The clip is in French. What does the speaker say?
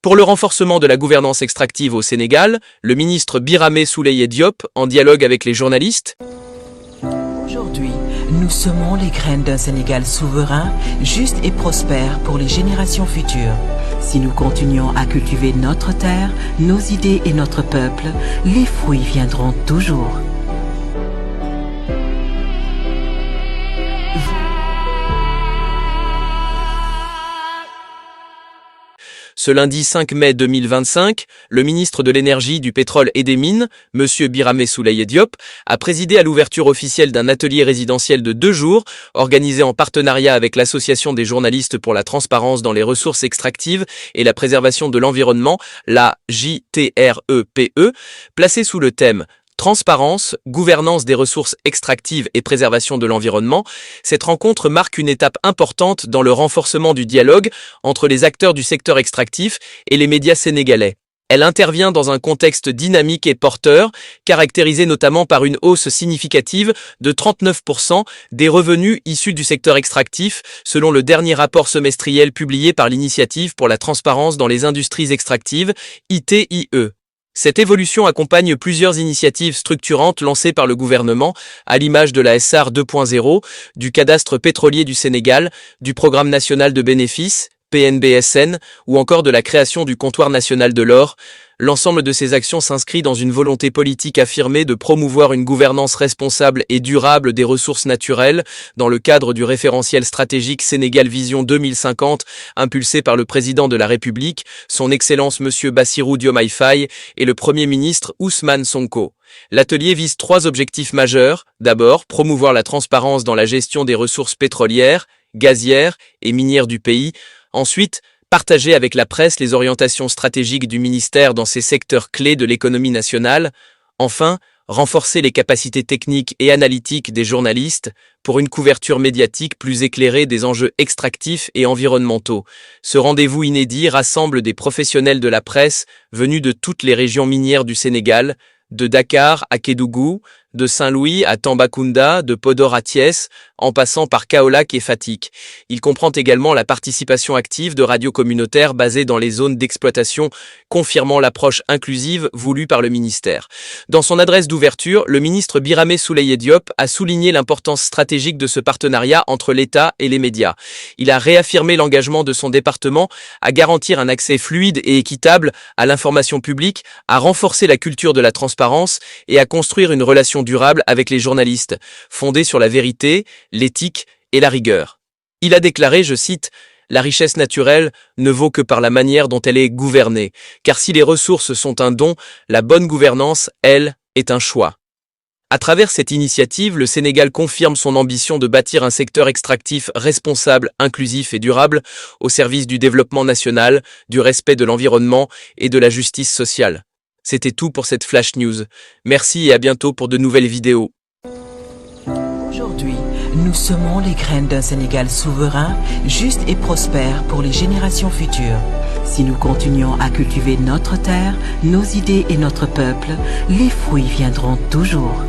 Pour le renforcement de la gouvernance extractive au Sénégal, le ministre Birame Souleye Diop, en dialogue avec les journalistes. Aujourd'hui, nous semons les graines d'un Sénégal souverain, juste et prospère pour les générations futures. Si nous continuons à cultiver notre terre, nos idées et notre peuple, les fruits viendront toujours. Ce lundi 5 mai 2025, le ministre de l'Énergie, du Pétrole et des Mines, M. Birame Souleye Diop, a présidé à l'ouverture officielle d'un atelier résidentiel de 2 jours, organisé en partenariat avec l'Association des journalistes pour la transparence dans les ressources extractives et la préservation de l'environnement, la JTREPE, placé sous le thème Transparence, gouvernance des ressources extractives et préservation de l'environnement. Cette rencontre marque une étape importante dans le renforcement du dialogue entre les acteurs du secteur extractif et les médias sénégalais. Elle intervient dans un contexte dynamique et porteur, caractérisé notamment par une hausse significative de 39% des revenus issus du secteur extractif, selon le dernier rapport semestriel publié par l'Initiative pour la transparence dans les industries extractives, ITIE. Cette évolution accompagne plusieurs initiatives structurantes lancées par le gouvernement, à l'image de la SR 2.0, du cadastre pétrolier du Sénégal, du Programme national de bénéfices, PNBSN, ou encore de la création du comptoir national de l'or. L'ensemble de ces actions s'inscrit dans une volonté politique affirmée de promouvoir une gouvernance responsable et durable des ressources naturelles dans le cadre du référentiel stratégique Sénégal Vision 2050 impulsé par le président de la République, son Excellence M. Bassirou Diomaye Faye et le Premier ministre Ousmane Sonko. L'atelier vise 3 objectifs majeurs. D'abord, promouvoir la transparence dans la gestion des ressources pétrolières, gazières et minières du pays. Ensuite, partager avec la presse les orientations stratégiques du ministère dans ces secteurs clés de l'économie nationale. Enfin, renforcer les capacités techniques et analytiques des journalistes pour une couverture médiatique plus éclairée des enjeux extractifs et environnementaux. Ce rendez-vous inédit rassemble des professionnels de la presse venus de toutes les régions minières du Sénégal, de Dakar à Kédougou, de Saint-Louis à Tambacounda, de Podor à Thiès, en passant par Kaolack et Fatick. Il comprend également la participation active de radios communautaires basées dans les zones d'exploitation, confirmant l'approche inclusive voulue par le ministère. Dans son adresse d'ouverture, le ministre Birame Souleye Diop a souligné l'importance stratégique de ce partenariat entre l'État et les médias. Il a réaffirmé l'engagement de son département à garantir un accès fluide et équitable à l'information publique, à renforcer la culture de la transparence et à construire une relation durable avec les journalistes, fondée sur la vérité, l'éthique et la rigueur. Il a déclaré, je cite, « La richesse naturelle ne vaut que par la manière dont elle est gouvernée, car si les ressources sont un don, la bonne gouvernance, elle, est un choix. » À travers cette initiative, le Sénégal confirme son ambition de bâtir un secteur extractif responsable, inclusif et durable au service du développement national, du respect de l'environnement et de la justice sociale. C'était tout pour cette Flash News. Merci et à bientôt pour de nouvelles vidéos. Aujourd'hui, nous semons les graines d'un Sénégal souverain, juste et prospère pour les générations futures. Si nous continuons à cultiver notre terre, nos idées et notre peuple, les fruits viendront toujours.